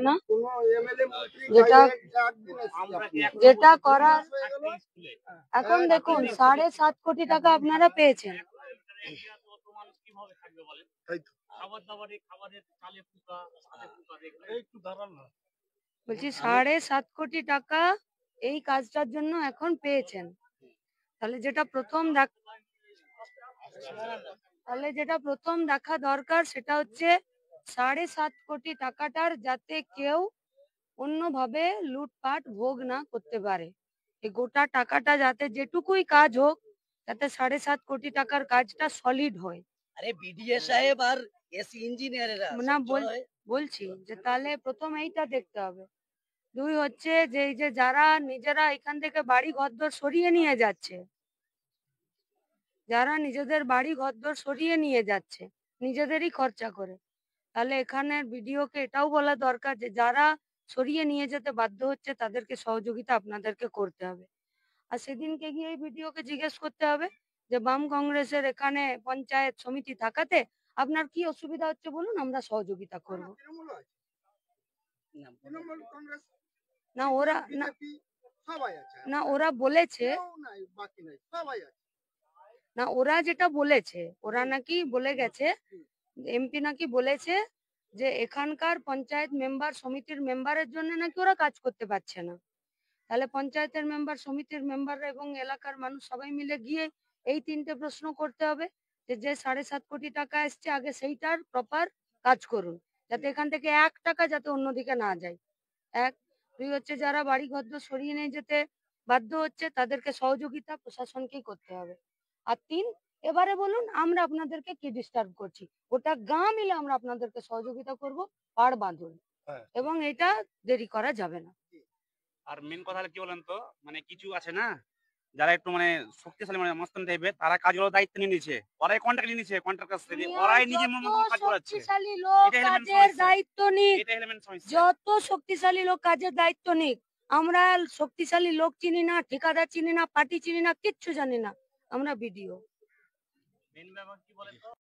না যেটা যেটা করার এখন দেখুন 7.5 কোটি টাকা আপনারা পেয়েছেন। বলছি 7.5 কোটি টাকা এই কাজটার জন্য এখন পেয়েছেন। তাহলে যেটা প্রথম দেখা দরকার সেটা হচ্ছে 7.5 কোটি টাকাটার যাতে কেউ অন্যভাবে লুটপাট ভোগ না করতে পারে। এই গোটা টাকাটা যাতে যেটুকুই কাজ হোক যাতে 7.5 কোটি টাকার কাজটা সলিড হয়। আরে বিডিএ সাহেব আর এসি ইঞ্জিনিয়ারেরা না বলছি যে তাহলে প্রথম এইটা দেখতে হবে। দুই হচ্ছে যে এই যে যারা নিজেরা এখান থেকে বাড়ি ঘরদোর সরিয়ে নিয়ে যাচ্ছে, যারা নিজেদের বাড়ি ঘরদোর সরিয়ে নিয়ে যাচ্ছে নিজেদেরই খরচা করে, তাহলে এখানের বিডিওকে এটাও বলা দরকার যে যারা সরিয়ে নিয়ে যেতে বাধ্য হচ্ছে তাদেরকে সহযোগিতা আপনাদেরকে করতে হবে। আর সেদিনকে গিয়ে বিডিওকে জিজ্ঞেস করতে হবে যে বাম কংগ্রেসের এখানে পঞ্চায়েত সমিতি থাকাতে আপনার কি অসুবিধা হচ্ছে বলুন, আমরা সহযোগিতা করব। না ওরা না ওরা বলেছে না ওরা যেটা বলেছে ওরা নাকি বলে গেছে, এমপি নাকি বলেছে যে এখানকার পঞ্চায়েত মেম্বার সমিতির মেম্বারের জন্য নাকি ওরা কাজ করতে পারছে না। তাহলে পঞ্চায়েতের মেম্বার সমিতির মেম্বার এবং এলাকার মানুষ সবাই মিলে গিয়ে এই 3টে প্রশ্ন করতে হবে যে 7.5 কোটি টাকা এসছে আগে সেইটার প্রপার কাজ করুন, যাতে এখান থেকে 1 টাকা যাতে অন্যদিকে না যায়। এক। দুই হচ্ছে যারা বাড়ি ঘর সরিয়ে নিয়ে যেতে বাধ্য হচ্ছে তাদেরকে সহযোগিতা প্রশাসনকেই করতে হবে। আর 3, এবারে বলুন আমরা আপনাদেরকে কি ডিস্টার্ব করছি, গোটা গাঁ মিলে আমরা আপনাদেরকে সহযোগিতা করব, পাড় বাঁধুন এবং এটা দেরি করা যাবে না। আর মেন কথা হলো কি বলেন তো, মানে কিছু আছে না যারা একটু মানে শক্তিশালী মানে মস্তান টাইপের, তারা কাজগুলো দায়িত্ব নিয়ে নিয়েছে, ওরাই কন্ট্রাক্ট নিয়ে নিয়েছে, কন্ট্রাক্ট কাছ থেকে ওরাই নিজের মন মতো কাজ করাচ্ছে। শক্তিশালী লোক কাজের দায়িত্ব নিক, যত শক্তিশালী লোক কাজের দায়িত্ব নিক। আমরা শক্তিশালী লোক চিনি না, ঠিকাদার চিনি না, পার্টি চিনি না, কিচ্ছু জানি না, আমরা বিডিও। মেন ব্যাপার কি বলেন তো